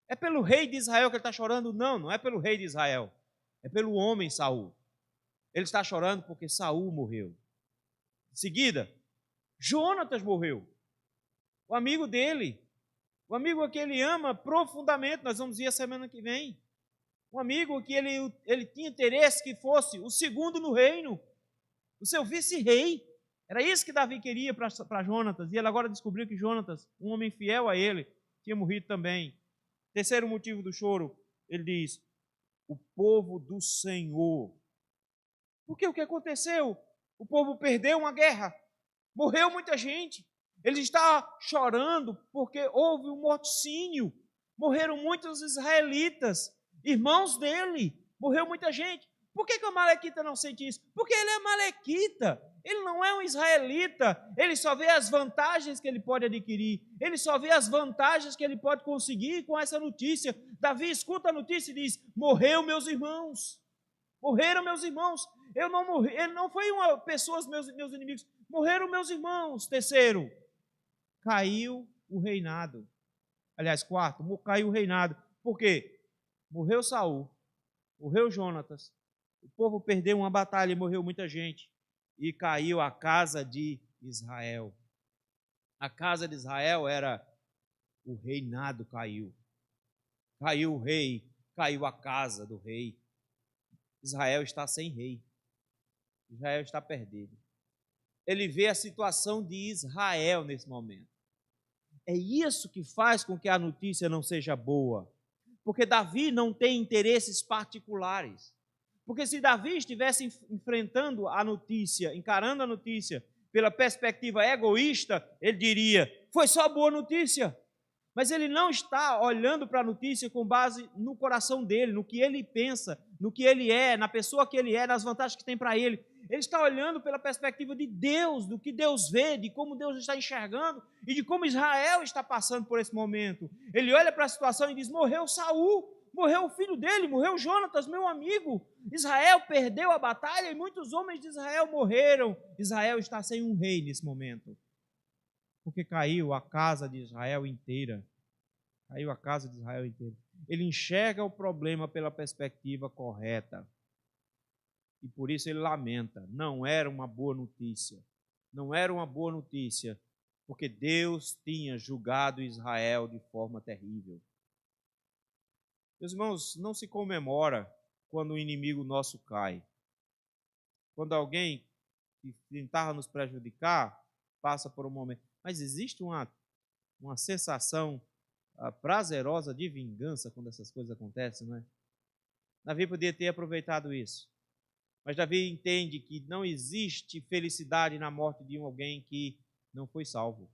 É pelo rei de Israel que ele está chorando? Não, não é pelo rei de Israel. É pelo homem Saul. Ele está chorando porque Saul morreu. Em seguida, Jonatas morreu. O amigo dele. O amigo que ele ama profundamente. Nós vamos ver a semana que vem. Um amigo que ele tinha interesse que fosse o segundo no reino. O seu vice-rei. Era isso que Davi queria para Jonatas. E ele agora descobriu que Jonatas, um homem fiel a ele, tinha morrido também. Terceiro motivo do choro, ele diz, o povo do Senhor. Porque o que aconteceu? O povo perdeu uma guerra, morreu muita gente. Ele está chorando porque houve um morticínio, morreram muitos israelitas, irmãos dele, morreu muita gente. Por que o amalequita não sente isso? Porque ele é amalequita, ele não é um israelita, ele só vê as vantagens que ele pode adquirir, ele só vê as vantagens que ele pode conseguir com essa notícia. Davi escuta a notícia e diz: morreu meus irmãos, morreram meus irmãos, eu não morri, ele não foi uma pessoa, meus inimigos, morreram meus irmãos. Terceiro, caiu o reinado. Aliás, quarto, caiu o reinado. Por quê? Morreu Saul, morreu Jonatas, o povo perdeu uma batalha e morreu muita gente. E caiu a casa de Israel. A casa de Israel era o reinado caiu. Caiu o rei, caiu a casa do rei. Israel está sem rei. Israel está perdido. Ele vê a situação de Israel nesse momento. É isso que faz com que a notícia não seja boa. Porque Davi não tem interesses particulares. Porque se Davi estivesse enfrentando a notícia, encarando a notícia pela perspectiva egoísta, ele diria: foi só boa notícia. Mas ele não está olhando para a notícia com base no coração dele, no que ele pensa, no que ele é, na pessoa que ele é, nas vantagens que tem para ele. Ele está olhando pela perspectiva de Deus, do que Deus vê, de como Deus está enxergando e de como Israel está passando por esse momento. Ele olha para a situação e diz: morreu Saul, morreu o filho dele, morreu Jonatas, meu amigo. Israel perdeu a batalha e muitos homens de Israel morreram. Israel está sem um rei nesse momento. Porque caiu a casa de Israel inteira. Caiu a casa de Israel inteira. Ele enxerga o problema pela perspectiva correta. E por isso ele lamenta. Não era uma boa notícia. Não era uma boa notícia, porque Deus tinha julgado Israel de forma terrível. Meus irmãos, não se comemora quando o inimigo nosso cai. Quando alguém que tentava nos prejudicar passa por um momento. Mas existe uma sensação prazerosa de vingança quando essas coisas acontecem, não é? Davi podia ter aproveitado isso. Mas Davi entende que não existe felicidade na morte de alguém que não foi salvo.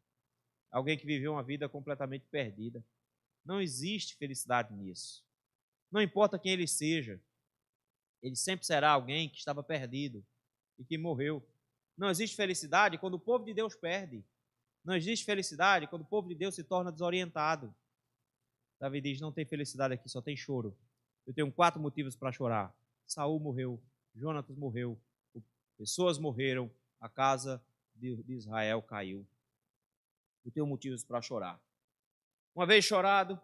Alguém que viveu uma vida completamente perdida. Não existe felicidade nisso. Não importa quem ele seja, ele sempre será alguém que estava perdido e que morreu. Não existe felicidade quando o povo de Deus perde. Não existe felicidade quando o povo de Deus se torna desorientado. Davi diz: não tem felicidade aqui, só tem choro. Eu tenho 4 motivos para chorar. Saul morreu, Jonatas morreu, pessoas morreram, a casa de Israel caiu. Eu tenho motivos para chorar. Uma vez chorado,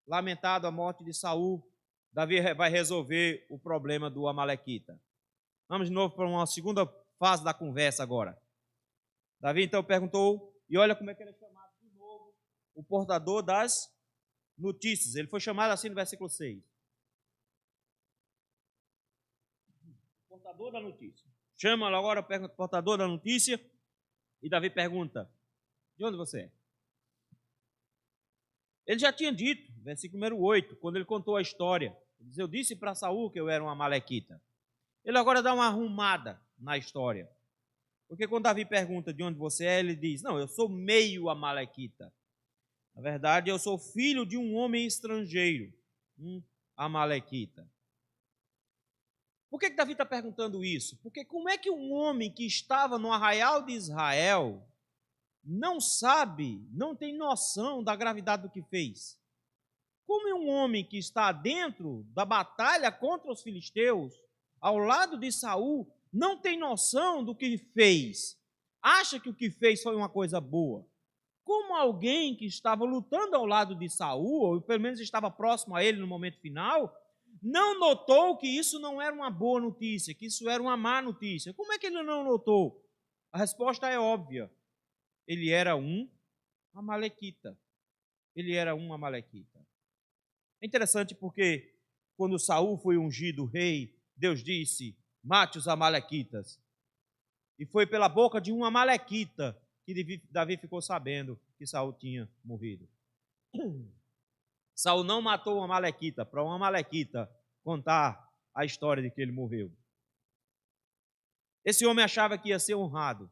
lamentado a morte de Saul, Davi vai resolver o problema do amalequita. Vamos de novo para uma segunda fase da conversa agora. Davi então perguntou, e olha como é que ele é chamado de novo, o portador das notícias. Ele foi chamado assim no versículo 6. Portador da notícia. Chama agora o portador da notícia, e Davi pergunta: de onde você é? Ele já tinha dito, versículo número 8, quando ele contou a história. Ele diz: eu disse para Saul que eu era um amalequita. Ele agora dá uma arrumada na história. Porque quando Davi pergunta de onde você é, ele diz: não, eu sou meio amalequita. Na verdade, eu sou filho de um homem estrangeiro, um amalequita. Por que Davi está perguntando isso? Porque como é que um homem que estava no arraial de Israel não sabe, não tem noção da gravidade do que fez? Como um homem que está dentro da batalha contra os filisteus, ao lado de Saul, não tem noção do que fez? Acha que o que fez foi uma coisa boa? Como alguém que estava lutando ao lado de Saul, ou pelo menos estava próximo a ele no momento final, não notou que isso não era uma boa notícia, que isso era uma má notícia? Como é que ele não notou? A resposta é óbvia. Ele era um amalequita. Ele era um amalequita. É interessante porque quando Saul foi ungido rei, Deus disse: mate os amalequitas. E foi pela boca de um amalequita que Davi ficou sabendo que Saul tinha morrido. Saul não matou um amalequita para um amalequita contar a história de que ele morreu. Esse homem achava que ia ser honrado,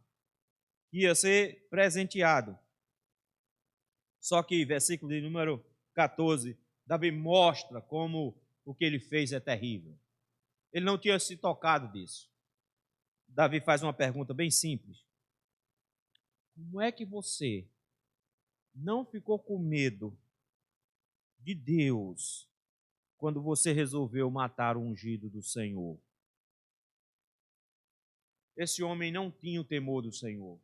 que ia ser presenteado. Só que, versículo de número 14, Davi mostra como o que ele fez é terrível. Ele não tinha se tocado disso. Davi faz uma pergunta bem simples. Como é que você não ficou com medo de Deus quando você resolveu matar o ungido do Senhor? Esse homem não tinha o temor do Senhor.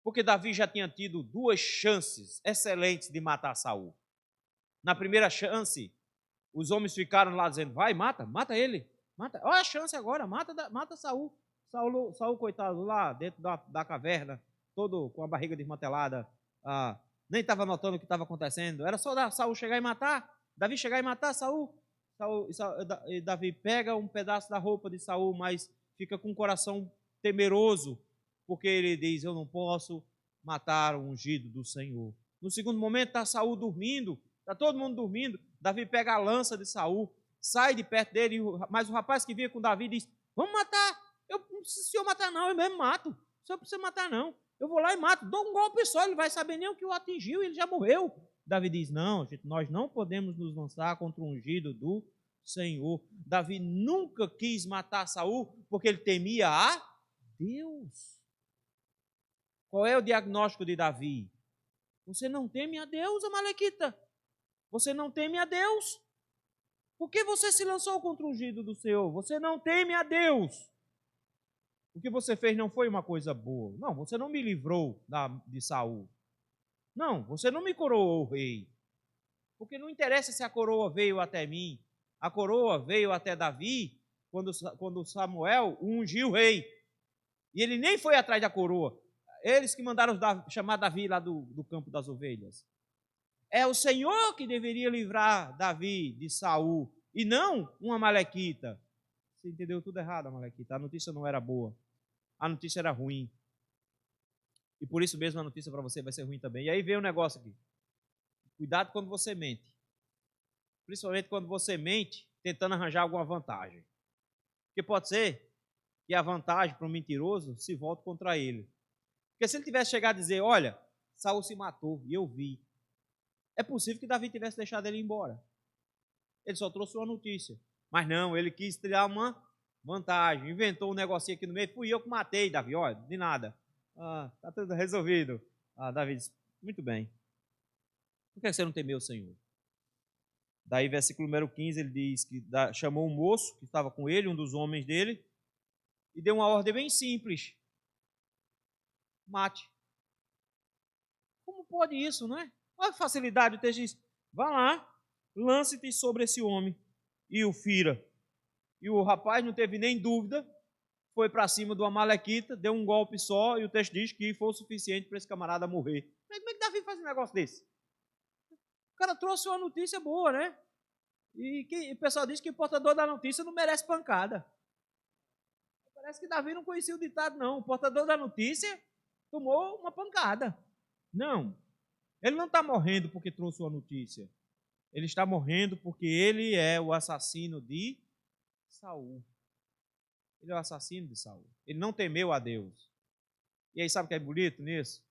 Porque Davi já tinha tido 2 chances excelentes de matar Saul. Na primeira chance, os homens ficaram lá dizendo, vai, mata ele. Mata. Olha a chance agora, mata Saul. Saul, coitado, lá dentro da caverna, todo com a barriga desmantelada, nem estava notando o que estava acontecendo. Era só Saul chegar e matar, Davi chegar e matar Saul. E Davi pega um pedaço da roupa de Saul, mas fica com o coração temeroso, porque ele diz, eu não posso matar o ungido do Senhor. No segundo momento está Saul dormindo, está todo mundo dormindo, Davi pega a lança de Saul, sai de perto dele, mas o rapaz que vinha com Davi diz, vamos matar, eu não preciso o senhor matar não, eu mesmo mato, o senhor não precisa matar não, eu vou lá e mato, dou um golpe só, ele vai saber nem o que o atingiu, ele já morreu. Davi diz, não, gente, nós não podemos nos lançar contra o ungido do Senhor. Davi nunca quis matar Saul, porque ele temia a Deus. Qual é o diagnóstico de Davi? Você não teme a Deus, amalequita. Você não teme a Deus. Por que você se lançou contra o ungido do Senhor? Você não teme a Deus. O que você fez não foi uma coisa boa. Não, você não me livrou de Saul. Não, você não me coroou rei. Porque não interessa se a coroa veio até mim. A coroa veio até Davi quando Samuel ungiu o rei. E ele nem foi atrás da coroa. Eles que mandaram chamar Davi lá do campo das ovelhas. É o Senhor que deveria livrar Davi de Saul, e não uma amalequita. Você entendeu tudo errado, amalequita. A notícia não era boa. A notícia era ruim. E por isso mesmo a notícia para você vai ser ruim também. E aí vem um negócio aqui. Cuidado quando você mente. Principalmente quando você mente tentando arranjar alguma vantagem. Porque pode ser que a vantagem para um mentiroso se volte contra ele. Porque se ele tivesse chegado a dizer, olha, Saul se matou e eu vi, é possível que Davi tivesse deixado ele ir embora. Ele só trouxe uma notícia. Mas não, ele quis tirar uma vantagem, inventou um negocinho aqui no meio, fui eu que matei, Davi, olha, de nada. Está tudo resolvido. Davi disse, muito bem. Por que você não temeu o Senhor? Daí, versículo número 15, ele diz que chamou um moço que estava com ele, um dos homens dele, e deu uma ordem bem simples. Mate. Como pode isso, não é? Olha a facilidade, o texto diz, vá lá, lance-te sobre esse homem e o fira. E o rapaz não teve nem dúvida, foi para cima do amalequita, deu um golpe só, e o texto diz que foi o suficiente para esse camarada morrer. Como é que Davi faz um negócio desse? O cara trouxe uma notícia boa, né? E o pessoal diz que o portador da notícia não merece pancada. Parece que Davi não conhecia o ditado, não. O portador da notícia tomou uma pancada. Não. Ele não está morrendo porque trouxe uma notícia. Ele está morrendo porque ele é o assassino de Saul. Ele é o assassino de Saul. Ele não temeu a Deus. E aí sabe o que é bonito nisso?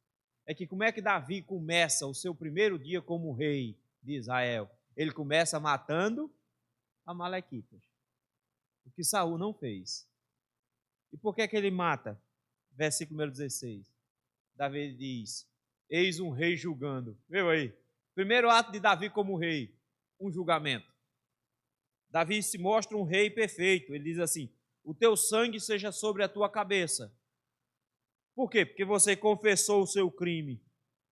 É que como é que Davi começa o seu primeiro dia como rei de Israel? Ele começa matando amalequitas. O que Saul não fez. E por que é que ele mata? Versículo número 16. Davi diz, eis um rei julgando. Viu aí? Primeiro ato de Davi como rei, um julgamento. Davi se mostra um rei perfeito. Ele diz assim, o teu sangue seja sobre a tua cabeça. Por quê? Porque você confessou o seu crime.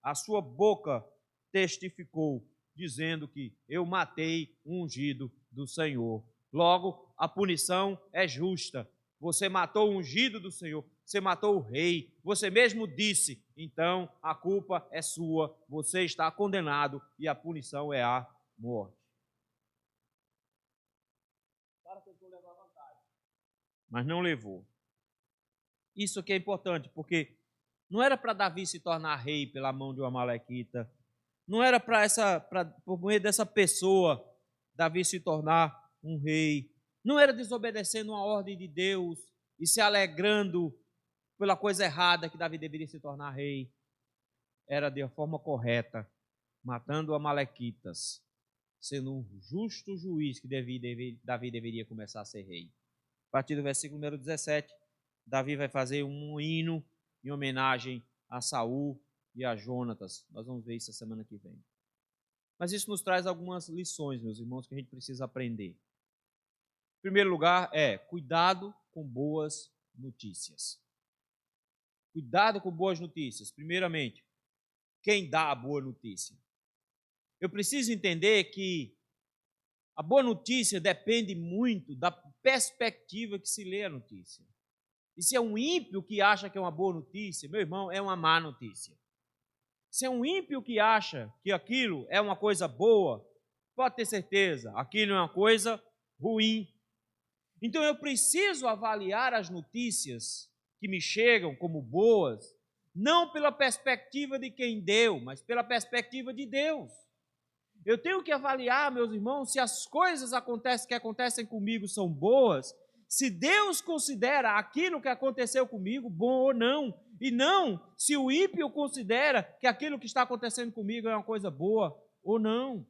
A sua boca testificou, dizendo que eu matei o ungido do Senhor. Logo, a punição é justa. Você matou o ungido do Senhor, você matou o rei, você mesmo disse, então a culpa é sua, você está condenado e a punição é a morte. O cara tentou levar vantagem, mas não levou. Isso aqui é importante, porque não era para Davi se tornar rei pela mão de uma amalequita, não era por meio dessa pessoa, Davi se tornar um rei, não era desobedecendo uma ordem de Deus e se alegrando pela coisa errada que Davi deveria se tornar rei. Era de forma correta, matando amalequitas, sendo um justo juiz que Davi deveria começar a ser rei. partir do versículo número 17, Davi vai fazer um hino em homenagem a Saul e a Jonatas. Nós vamos ver isso a semana que vem. Mas isso nos traz algumas lições, meus irmãos, que a gente precisa aprender. Em primeiro lugar, cuidado com boas notícias. Cuidado com boas notícias. Primeiramente, quem dá a boa notícia? Eu preciso entender que a boa notícia depende muito da perspectiva que se lê a notícia. E se é um ímpio que acha que é uma boa notícia, meu irmão, é uma má notícia. Se é um ímpio que acha que aquilo é uma coisa boa, pode ter certeza, aquilo é uma coisa ruim. Então eu preciso avaliar as notícias que me chegam como boas, não pela perspectiva de quem deu, mas pela perspectiva de Deus. Eu tenho que avaliar, meus irmãos, se as coisas que acontecem comigo são boas, se Deus considera aquilo que aconteceu comigo bom ou não, e não se o ímpio considera que aquilo que está acontecendo comigo é uma coisa boa ou não.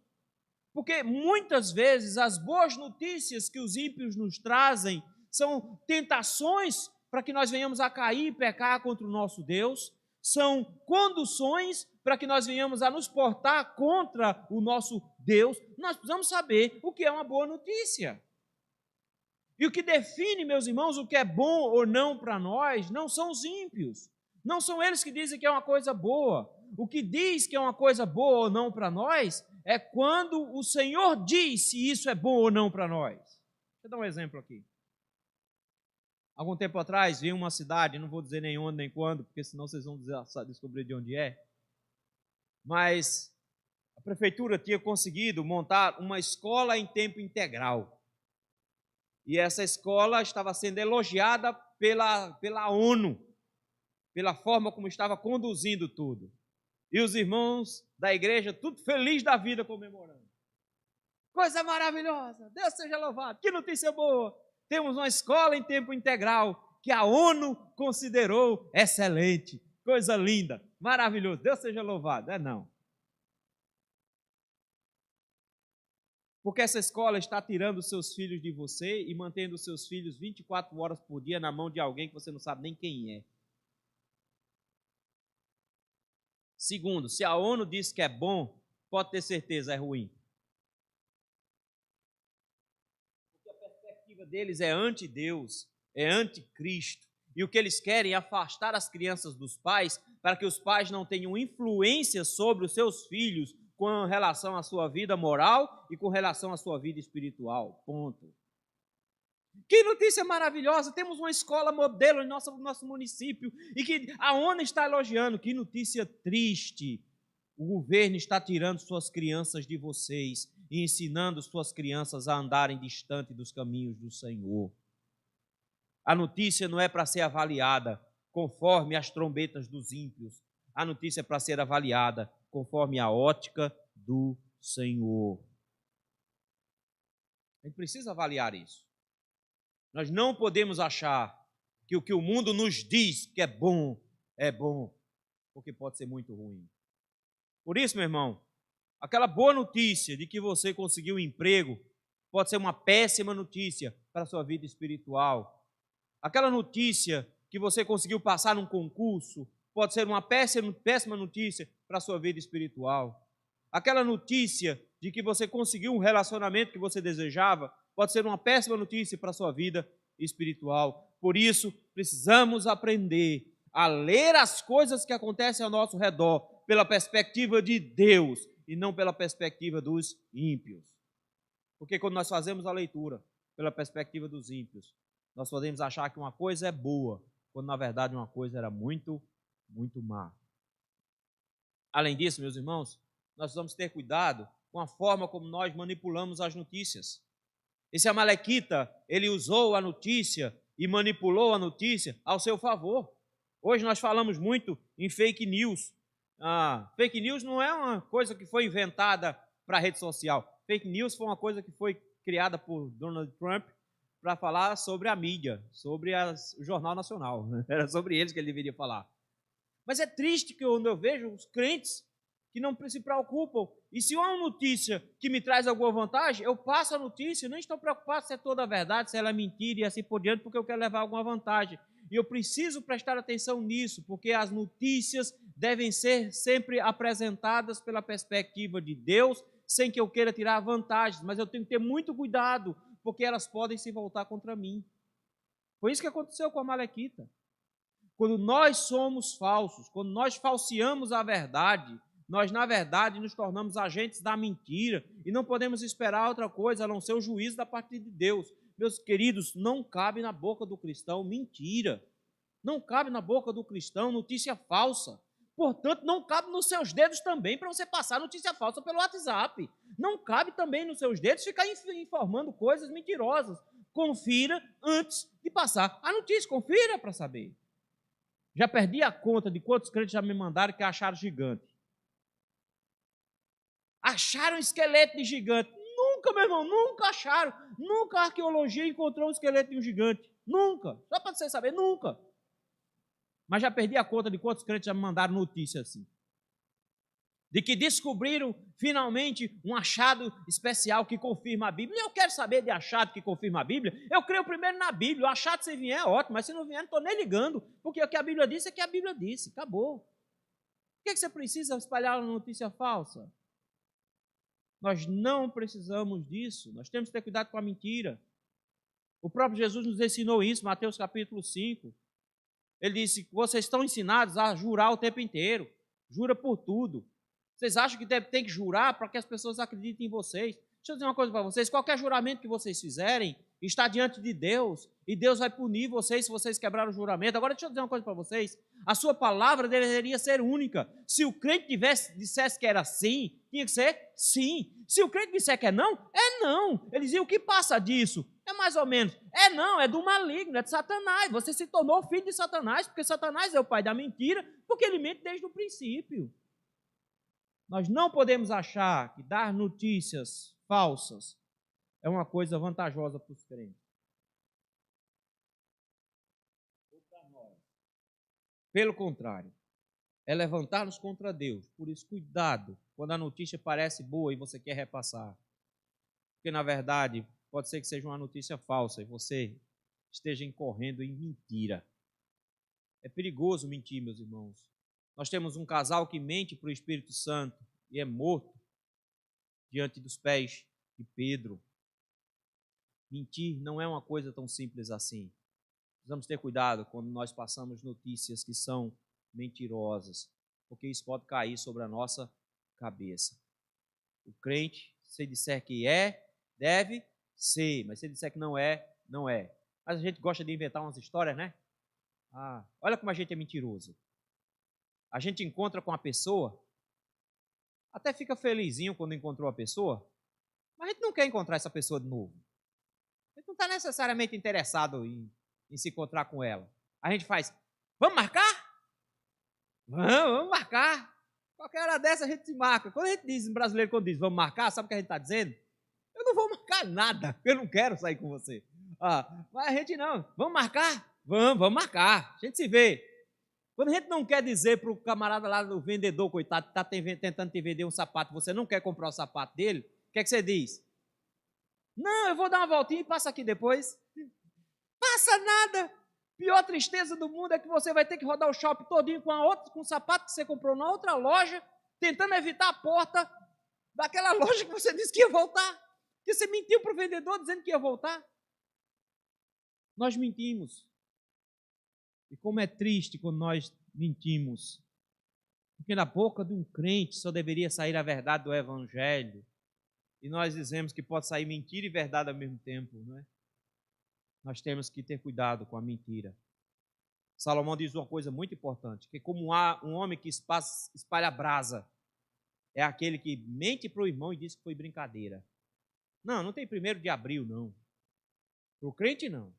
Porque muitas vezes as boas notícias que os ímpios nos trazem são tentações para que nós venhamos a cair e pecar contra o nosso Deus, são conduções para que nós venhamos a nos portar contra o nosso Deus. Nós precisamos saber o que é uma boa notícia. E o que define, meus irmãos, o que é bom ou não para nós, não são os ímpios. Não são eles que dizem que é uma coisa boa. O que diz que é uma coisa boa ou não para nós é quando o Senhor diz se isso é bom ou não para nós. Deixa eu dar um exemplo aqui. Algum tempo atrás, vi uma cidade, não vou dizer nem onde nem quando, porque senão vocês vão descobrir de onde é. Mas a prefeitura tinha conseguido montar uma escola em tempo integral. E essa escola estava sendo elogiada pela ONU, pela forma como estava conduzindo tudo. E os irmãos da igreja, tudo feliz da vida, comemorando. Coisa maravilhosa, Deus seja louvado, que notícia boa. Temos uma escola em tempo integral que a ONU considerou excelente. Coisa linda, maravilhoso, Deus seja louvado. Não. Porque essa escola está tirando os seus filhos de você e mantendo os seus filhos 24 horas por dia na mão de alguém que você não sabe nem quem é. Segundo, se a ONU diz que é bom, pode ter certeza, é ruim. Porque a perspectiva deles é anti-Deus, é anti-Cristo. E o que eles querem é afastar as crianças dos pais para que os pais não tenham influência sobre os seus filhos com relação à sua vida moral e com relação à sua vida espiritual. Ponto. Que notícia maravilhosa, temos uma escola modelo em nosso município e que a ONU está elogiando. Que notícia triste, o governo está tirando suas crianças de vocês e ensinando suas crianças a andarem distante dos caminhos do Senhor. A notícia não é para ser avaliada conforme as trombetas dos ímpios, a notícia é para ser avaliada conforme a ótica do Senhor. A gente precisa avaliar isso. Nós não podemos achar que o que o mundo nos diz que é bom, porque pode ser muito ruim. Por isso, meu irmão, aquela boa notícia de que você conseguiu um emprego pode ser uma péssima notícia para a sua vida espiritual. Aquela notícia que você conseguiu passar num concurso pode ser uma péssima notícia para a sua vida espiritual. Aquela notícia de que você conseguiu um relacionamento que você desejava pode ser uma péssima notícia para a sua vida espiritual. Por isso, precisamos aprender a ler as coisas que acontecem ao nosso redor pela perspectiva de Deus e não pela perspectiva dos ímpios. Porque quando nós fazemos a leitura pela perspectiva dos ímpios, nós podemos achar que uma coisa é boa, quando na verdade uma coisa era muito, muito má. Além disso, meus irmãos, nós precisamos ter cuidado com a forma como nós manipulamos as notícias. Esse amalequita, ele usou a notícia e manipulou a notícia ao seu favor. Hoje nós falamos muito em fake news. Fake news não é uma coisa que foi inventada para a rede social. Fake news foi uma coisa que foi criada por Donald Trump para falar sobre a mídia, sobre o Jornal Nacional. Era sobre eles que ele deveria falar. Mas é triste que quando eu vejo os crentes que não se preocupam. E se há uma notícia que me traz alguma vantagem, eu passo a notícia, não estou preocupado se é toda a verdade, se ela é mentira e assim por diante, porque eu quero levar alguma vantagem. E eu preciso prestar atenção nisso, porque as notícias devem ser sempre apresentadas pela perspectiva de Deus, sem que eu queira tirar vantagens, mas eu tenho que ter muito cuidado, porque elas podem se voltar contra mim. Foi isso que aconteceu com a Amalequita. Quando nós somos falsos, quando nós falseamos a verdade, nós, na verdade, nos tornamos agentes da mentira e não podemos esperar outra coisa a não ser o juízo da parte de Deus. Meus queridos, não cabe na boca do cristão mentira. Não cabe na boca do cristão notícia falsa. Portanto, não cabe nos seus dedos também para você passar notícia falsa pelo WhatsApp. Não cabe também nos seus dedos ficar informando coisas mentirosas. Confira antes de passar a notícia, confira para saber. Já perdi a conta de quantos crentes já me mandaram que acharam gigante. Acharam esqueleto de gigante. Nunca, meu irmão, nunca acharam. Nunca a arqueologia encontrou um esqueleto de um gigante. Nunca. Só para você saber, nunca. Mas já perdi a conta de quantos crentes já me mandaram notícia assim. De que descobriram finalmente um achado especial que confirma a Bíblia. E eu quero saber de achado que confirma a Bíblia. Eu creio primeiro na Bíblia. O achado, se vier, é ótimo. Mas se não vier, não estou nem ligando. Porque o que a Bíblia disse é que a Bíblia disse. Acabou. Por que você precisa espalhar uma notícia falsa? Nós não precisamos disso. Nós temos que ter cuidado com a mentira. O próprio Jesus nos ensinou isso, Mateus capítulo 5. Ele disse que vocês estão ensinados a jurar o tempo inteiro. Jura por tudo. Vocês acham que tem que jurar para que as pessoas acreditem em vocês? Deixa eu dizer uma coisa para vocês. Qualquer juramento que vocês fizerem está diante de Deus. E Deus vai punir vocês se vocês quebrarem o juramento. Agora deixa eu dizer uma coisa para vocês. A sua palavra deveria ser única. Se o crente dissesse que era sim, tinha que ser sim. Se o crente disser que é não. Ele dizia, o que passa disso? É mais ou menos. É não, é do maligno, é de Satanás. Você se tornou filho de Satanás, porque Satanás é o pai da mentira, porque ele mente desde o princípio. Nós não podemos achar que dar notícias falsas é uma coisa vantajosa para os crentes. Pelo contrário, é levantar-nos contra Deus. Por isso, cuidado quando a notícia parece boa e você quer repassar. Porque, na verdade, pode ser que seja uma notícia falsa e você esteja incorrendo em mentira. É perigoso mentir, meus irmãos. Nós temos um casal que mente para o Espírito Santo e é morto diante dos pés de Pedro. Mentir não é uma coisa tão simples assim. Precisamos ter cuidado quando nós passamos notícias que são mentirosas, porque isso pode cair sobre a nossa cabeça. O crente, se disser que é, deve ser, mas se disser que não é, não é. Mas a gente gosta de inventar umas histórias, né? Olha como a gente é mentiroso. A gente encontra com a pessoa, até fica felizinho quando encontrou a pessoa, mas a gente não quer encontrar essa pessoa de novo. A gente não está necessariamente interessado em se encontrar com ela. A gente faz, vamos marcar? Vamos marcar. Qualquer hora dessa a gente se marca. Quando a gente diz, em brasileiro, quando diz vamos marcar, sabe o que a gente está dizendo? Eu não vou marcar nada, eu não quero sair com você. Mas a gente não, vamos marcar? Vamos marcar. A gente se vê. Quando a gente não quer dizer para o camarada lá, do vendedor, coitado, que está tentando te vender um sapato, você não quer comprar o sapato dele, o que é que você diz? Não, eu vou dar uma voltinha e passa aqui depois. Passa nada. Pior tristeza do mundo é que você vai ter que rodar o shopping todinho com o sapato que você comprou na outra loja, tentando evitar a porta daquela loja que você disse que ia voltar. Que você mentiu para o vendedor dizendo que ia voltar. Nós mentimos. E como é triste quando nós mentimos. Porque na boca de um crente só deveria sair a verdade do Evangelho. E nós dizemos que pode sair mentira e verdade ao mesmo tempo, não é? Nós temos que ter cuidado com a mentira. Salomão diz uma coisa muito importante, que como há um homem que espalha brasa, é aquele que mente para o irmão e diz que foi brincadeira. Não tem 1º de abril, não. Para o crente, não.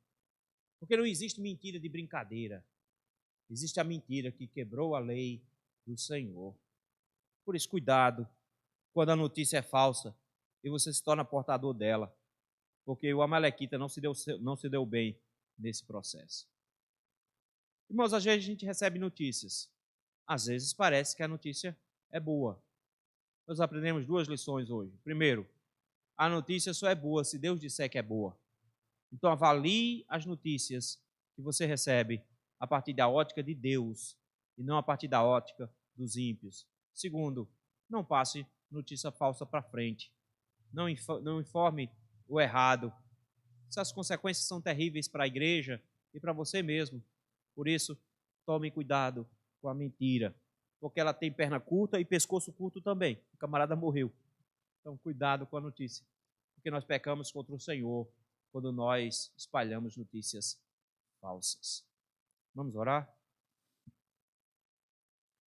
Porque não existe mentira de brincadeira. Existe a mentira que quebrou a lei do Senhor. Por isso, cuidado quando a notícia é falsa e você se torna portador dela. Porque o Amalequita não se deu bem nesse processo. Irmãos, às vezes a gente recebe notícias. Às vezes parece que a notícia é boa. Nós aprendemos duas lições hoje. Primeiro, a notícia só é boa se Deus disser que é boa. Então avalie as notícias que você recebe a partir da ótica de Deus e não a partir da ótica dos ímpios. Segundo, não passe notícia falsa para frente. Não informe o errado. Essas consequências são terríveis para a igreja e para você mesmo. Por isso, tome cuidado com a mentira, porque ela tem perna curta e pescoço curto também. O camarada morreu. Então, cuidado com a notícia, porque nós pecamos contra o Senhor quando nós espalhamos notícias falsas. Vamos orar?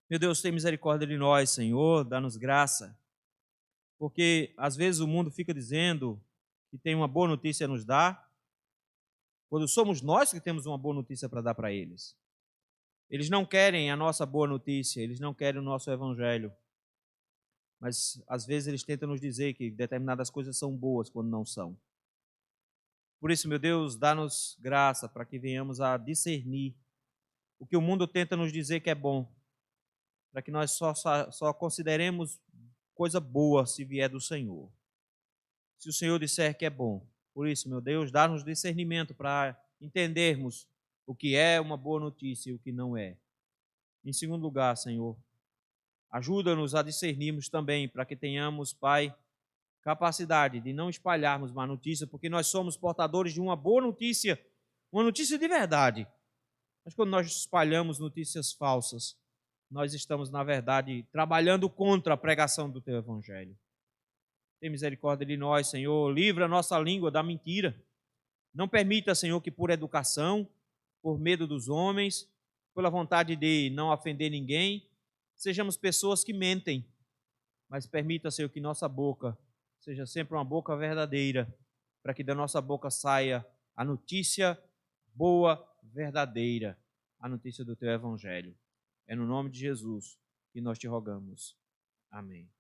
Meu Deus, tem misericórdia de nós, Senhor, dá-nos graça, porque às vezes o mundo fica dizendo que tem uma boa notícia a nos dar, quando somos nós que temos uma boa notícia para dar para eles. Eles não querem a nossa boa notícia, eles não querem o nosso evangelho. Mas às vezes eles tentam nos dizer que determinadas coisas são boas quando não são. Por isso, meu Deus, dá-nos graça para que venhamos a discernir o que o mundo tenta nos dizer que é bom, para que nós só consideremos coisa boa se vier do Senhor. Se o Senhor disser que é bom. Por isso, meu Deus, dá-nos discernimento para entendermos o que é uma boa notícia e o que não é. Em segundo lugar, Senhor, ajuda-nos a discernirmos também, para que tenhamos, Pai, capacidade de não espalharmos má notícia, porque nós somos portadores de uma boa notícia, uma notícia de verdade. Mas quando nós espalhamos notícias falsas, nós estamos, na verdade, trabalhando contra a pregação do Teu Evangelho. Tem misericórdia de nós, Senhor. Livra a nossa língua da mentira. Não permita, Senhor, que por educação, por medo dos homens, pela vontade de não ofender ninguém, sejamos pessoas que mentem. Mas permita, Senhor, que nossa boca seja sempre uma boca verdadeira, para que da nossa boca saia a notícia boa, verdadeira, a notícia do Teu Evangelho. É no nome de Jesus que nós te rogamos. Amém.